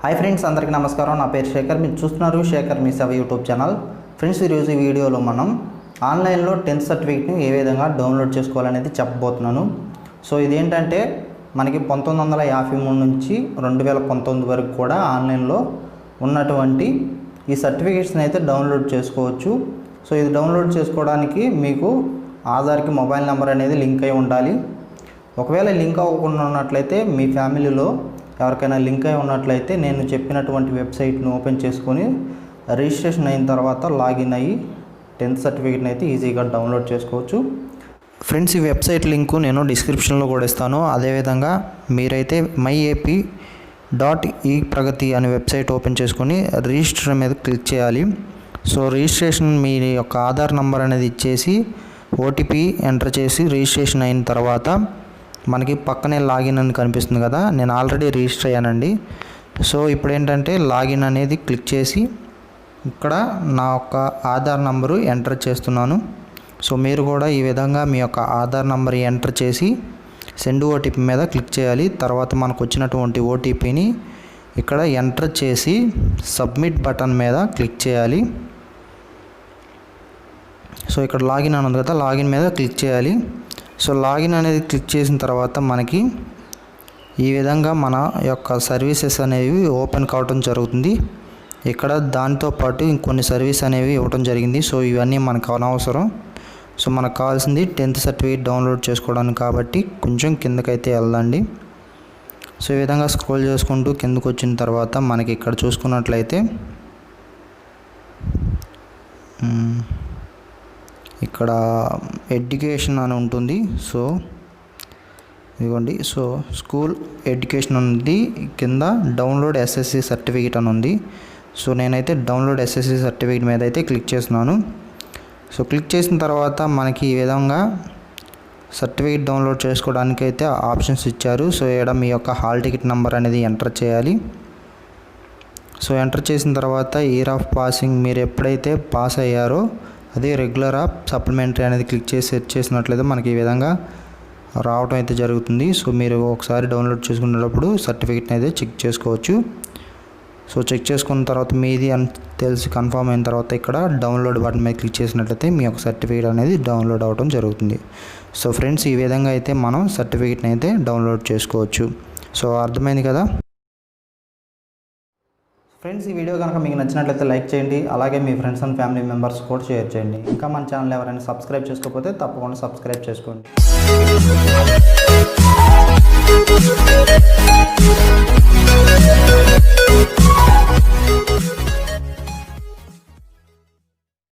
Hi friends, అందరికీ నమస్కారం. నా పేరు శేఖర్. మీరు చూస్తున్నారు శేఖర్ మీ సేవ యూట్యూబ్ ఛానల్. ఫ్రెండ్స్, ఈరోజు ఈ వీడియోలో మనం ఆన్లైన్లో 10th సర్టిఫికేట్ని ఏ విధంగా డౌన్లోడ్ చేసుకోవాలనేది చెప్పబోతున్నాను. సో ఇదేంటంటే మనకి 1953 నుంచి 2019 వరకు కూడా ఆన్లైన్లో ఉన్నటువంటి ఈ సర్టిఫికేట్స్ని అయితే డౌన్లోడ్ చేసుకోవచ్చు. సో ఇది డౌన్లోడ్ చేసుకోవడానికి మీకు ఆధార్కి మొబైల్ నెంబర్ అనేది లింక్ అయి ఉండాలి. ఒకవేళ లింక్ అవ్వకుండా ఉన్నట్లయితే మీ ఫ్యామిలీలో ఎవరికైనా లింక్ అయి ఉన్నట్లయితే నేను చెప్పినటువంటి వెబ్సైట్ను ఓపెన్ చేసుకొని రిజిస్ట్రేషన్ అయిన తర్వాత లాగిన్ అయ్యి 10th సర్టిఫికేట్ని అయితే ఈజీగా డౌన్లోడ్ చేసుకోవచ్చు. ఫ్రెండ్స్, ఈ వెబ్సైట్ లింకు నేను డిస్క్రిప్షన్లో కూడా ఇస్తాను. అదేవిధంగా మీరైతే myap.epragati అనే వెబ్సైట్ ఓపెన్ చేసుకొని రిజిస్టర్ మీద క్లిక్ చేయాలి. సో రిజిస్ట్రేషన్ మీ యొక్క ఆధార్ నంబర్ అనేది ఇచ్చేసి ఓటీపీ ఎంటర్ చేసి రిజిస్ట్రేషన్ అయిన తర్వాత మనకి పక్కనే లాగిన్ అని కనిపిస్తుంది కదా, నేను ఆల్రెడీ రిజిస్టర్ అయ్యానండి. సో ఇప్పుడు ఏంటంటే లాగిన్ అనేది క్లిక్ చేసి ఇక్కడ నా యొక్క ఆధార్ నంబరు ఎంటర్ చేస్తున్నాను. సో మీరు కూడా ఈ విధంగా మీ యొక్క ఆధార్ నంబర్ ఎంటర్ చేసి సెండ్ ఓటీపీ మీద క్లిక్ చేయాలి. తర్వాత మనకు వచ్చినటువంటి ఓటీపీని ఇక్కడ ఎంటర్ చేసి సబ్మిట్ బటన్ మీద క్లిక్ చేయాలి. సో ఇక్కడ లాగిన్ అని ఉంది కదా, లాగిన్ మీద క్లిక్ చేయాలి. సో లాగిన్ అనేది క్లిక్ చేసిన తర్వాత మనకి ఈ విధంగా మన యొక్క సర్వీసెస్ అనేవి ఓపెన్ కావడం జరుగుతుంది. ఇక్కడ దాంతోపాటు ఇంకొన్ని సర్వీస్ అనేవి ఇవ్వడం జరిగింది. సో ఇవన్నీ మనకు అనవసరం. సో మనకు కావాల్సింది 10th సర్టిఫికేట్ డౌన్లోడ్ చేసుకోవడానికి కాబట్టి కొంచెం కిందకైతే వెళ్దండి. సో ఈ విధంగా స్క్రోల్ చేసుకుంటూ కిందకు వచ్చిన తర్వాత మనకి ఇక్కడ చూసుకున్నట్లయితే ఇక్కడ ఎడ్యుకేషన్ అని ఉంటుంది. సో ఇదిగోండి, సో స్కూల్ ఎడ్యుకేషన్ ఉంది, కింద డౌన్లోడ్ ఎస్ఎస్సి సర్టిఫికేట్ అని ఉంది. సో నేనైతే డౌన్లోడ్ ఎస్ఎస్సి సర్టిఫికేట్ మీద అయితే క్లిక్ చేస్తున్నాను. సో క్లిక్ చేసిన తర్వాత మనకి ఈ విధంగా సర్టిఫికేట్ డౌన్లోడ్ చేసుకోవడానికి అయితే ఆప్షన్స్ ఇచ్చారు. సో ఇక్కడ మీ యొక్క హాల్ టికెట్ నెంబర్ అనేది ఎంటర్ చేయాలి. సో ఎంటర్ చేసిన తర్వాత ఇయర్ ఆఫ్ పాసింగ్, మీరు ఎప్పుడైతే పాస్ అయ్యారో అదే రెగ్యులర్ ఆఫ్ సప్లిమెంటరీ అనేది క్లిక్ చేసి సెట్ చేసినట్లయితే మనకి ఈ విధంగా రావడం అయితే జరుగుతుంది. సో మీరు ఒకసారి డౌన్లోడ్ చేసుకునేటప్పుడు సర్టిఫికేట్ని అయితే చెక్ చేసుకోవచ్చు. సో చెక్ చేసుకున్న తర్వాత మీది అని తెలిసి కన్ఫర్మ్ అయిన తర్వాత ఇక్కడ డౌన్లోడ్ బటన్ మీద క్లిక్ చేసినట్లయితే మీ యొక్క సర్టిఫికేట్ అనేది డౌన్లోడ్ అవ్వడం జరుగుతుంది. సో ఫ్రెండ్స్, ఈ విధంగా అయితే మనం సర్టిఫికేట్ని అయితే డౌన్లోడ్ చేసుకోవచ్చు. సో అర్థమైంది కదా ఫ్రెండ్స్. ఈ వీడియో కనుక మీకు నచ్చినట్లయితే లైక్ చేయండి. అలాగే మీ ఫ్రెండ్స్ అండ్ ఫ్యామిలీ మెంబర్స్ కూడా షేర్ చేయండి. ఇంకా మన ఛానల్ ఎవరైనా సబ్స్క్రైబ్ చేసుకోకపోతే తప్పకుండా సబ్స్క్రైబ్ చేసుకోండి.